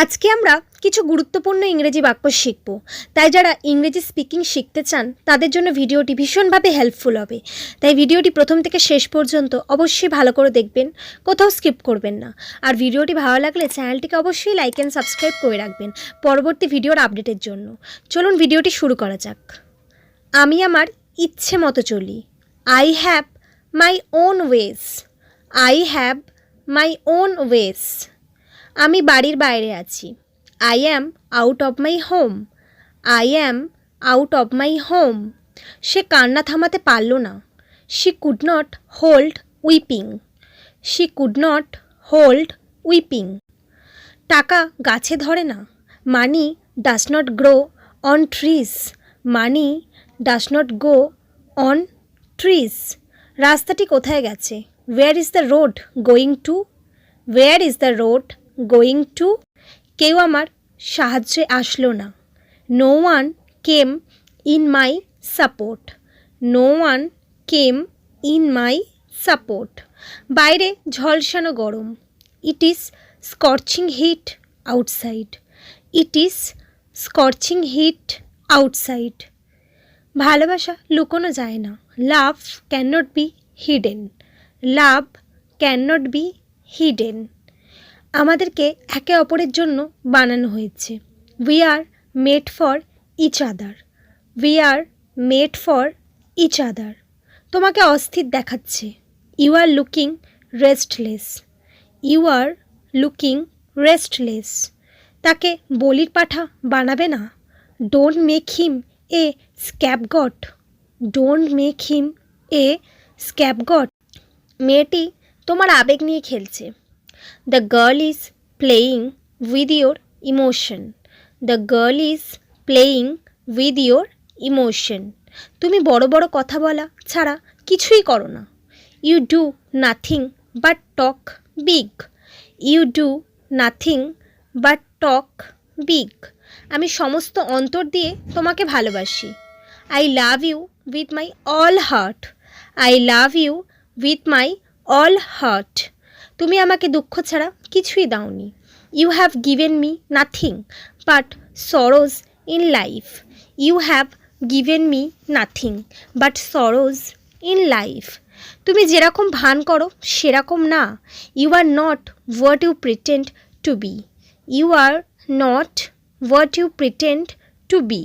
আজকে আমরা কিছু গুরুত্বপূর্ণ ইংরেজি বাক্য শিখব। তাই যারা ইংরেজি স্পিকিং শিখতে চান তাদের জন্য ভিডিওটি ভীষণভাবে হেল্পফুল হবে। তাই ভিডিওটি প্রথম থেকে শেষ পর্যন্ত অবশ্যই ভালো করে দেখবেন, কোথাও স্কিপ করবেন না। আর ভিডিওটি ভালো লাগলে চ্যানেলটিকে অবশ্যই লাইক অ্যান্ড সাবস্ক্রাইব করে রাখবেন পরবর্তী ভিডিওর আপডেটের জন্য। চলুন ভিডিওটি শুরু করা যাক। আমি আমার ইচ্ছে মতো চলি। I have my own ways. I have my own ways. আমি বাড়ির বাইরে আছি। I am out of my home. I am out of my home. সে কান্না থামাতে পারল না। She could not hold weeping. She could not hold weeping. টাকা গাছে ধরে না। Money does not grow on trees. Money does not go on trees. রাস্তাটি কোথায় গেছে? Where is the road going two? Wire is the road going to? কেউ আমার সাহায্যে আসলো না। No one came in my support. No one came in my support. বাইরে ঝলসানো গরম। It is scorching heat outside. It is scorching heat outside. ভালোবাসা লুকোনো যায় না। Love can not be hidden. Love can not be hidden. আমাদেরকে একে অপরের জন্য বানানো হয়েছে। We are made for each other. We are made for each other. তোমাকে অস্থির দেখাচ্ছে। You are looking restless. You are looking restless. তাকে বলির পাঠা বানাবে না। Don't make him a scapegoat. Don't make him a scapegoat. মেয়েটি তোমার আবেগ নিয়ে খেলছে। The girl is playing with your emotion. The girl is playing with your emotion. তুমি বড় বড় কথা বলা ছাড়া কিছুই করো না। You do nothing but talk big. You do nothing but talk big. আমি সমস্ত অন্তর দিয়ে তোমাকে ভালোবাসি। I love you with my all heart. I love you with my all heart. তুমি আমাকে দুঃখ ছাড়া কিছুই দাওনি। You have given me nothing but sorrows in life. You have given me nothing but sorrows in life. তুমি যেরকম ভান করো সেরকম না। You are not what you pretend to be. You are not what you pretend to be.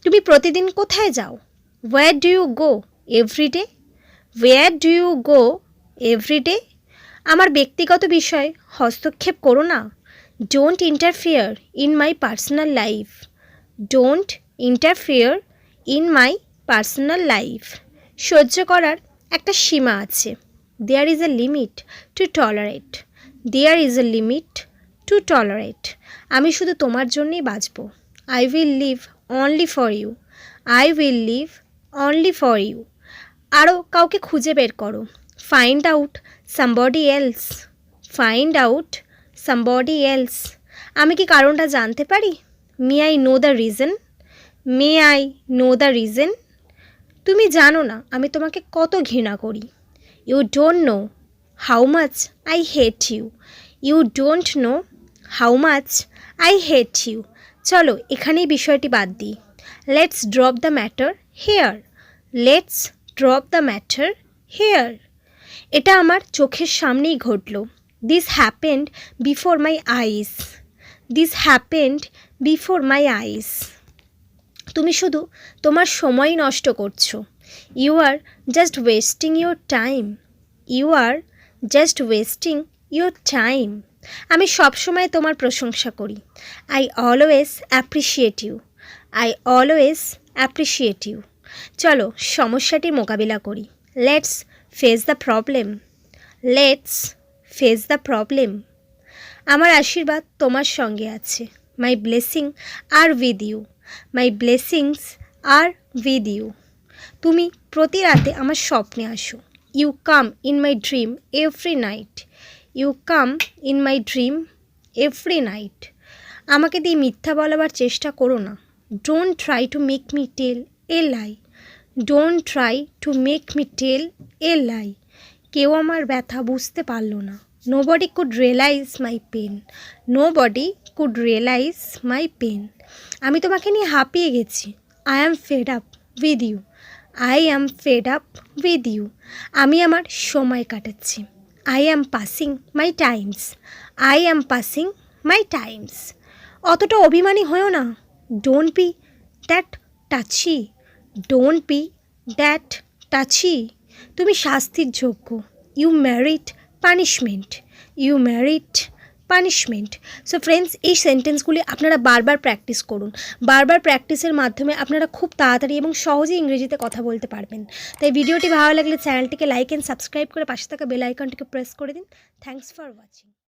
তুমি প্রতিদিন কোথায় যাও? Where do you go everyday? Where do you go everyday? আমার ব্যক্তিগত বিষয়ে হস্তক্ষেপ করো না। Don't interfere in my personal life. Don't interfere in my personal life. সহ্য করার একটা সীমা আছে। There is a limit to tolerate. There is a limit to tolerate. আমি শুধু তোমার জন্যই বাঁচব। I will live only for you. I will live only for you. আরও কাউকে খুঁজে বের করো। Find out somebody else. Find out somebody else. আমি কি কারণটা জানতে পারি? May I know the reason? May I know the reason? তুমি জানো না আমি তোমাকে কত ঘৃণা করি। You don't know how much I hate you. You don't know how much I hate you. চলো এখানেই বিষয়টি বাদ দিই। Let's drop the matter here. Let's drop the matter here. এটা আমার চোখের সামনেই ঘটল। This happened before my eyes. This happened before my eyes. তুমি শুধু তোমার সময় নষ্ট করছো। You are just wasting your time. You are just wasting your time. আমি সবসময় তোমার প্রশংসা করি। I always appreciate you. I always appreciate you. চলো সমস্যাটির মোকাবিলা করি। Let's face the problem. Let's face the problem. আমার আশীর্বাদ তোমার সঙ্গে আছে। My blessing are with you. My blessings are with you. তুমি প্রতি রাতে আমার স্বপ্নে আসো। You come in my dream every night. You come in my dream every night. আমাকে দিয়ে মিথ্যা বলাবার চেষ্টা করো না। Don't try to make me tell a lie. Don't try to make me tell a lie. কেউ আমার ব্যথা বুঝতে পারল না। Nobody could realize my pain. Nobody could realize my pain. আমি তোমাকে নিয়ে হাঁপিয়ে গেছি. I am fed up with you. I am fed up with you. আমি আমার সময় কাটাচ্ছি. I am passing my times. I am passing my times. অতটা অভিমানী হয়েও না. Don't be that touchy. Don't be that touchy. তুমি শাস্তির যোগ্য. You merit punishment. You merit punishment. So friends, এই সেন্টেন্সগুলি আপনারা বারবার প্র্যাকটিস করুন. বারবার প্র্যাকটিসের মাধ্যমে আপনারা খুব তাড়াতাড়ি এবং সহজেই ইংরেজিতে কথা বলতে পারবেন. তাই ভিডিওটি ভালো লাগলে চ্যানেলটিকে লাইক অ্যান্ড সাবস্ক্রাইব করে পাশে থাকা বেল আইকনটিকে প্রেস করে দিন. Thanks for watching.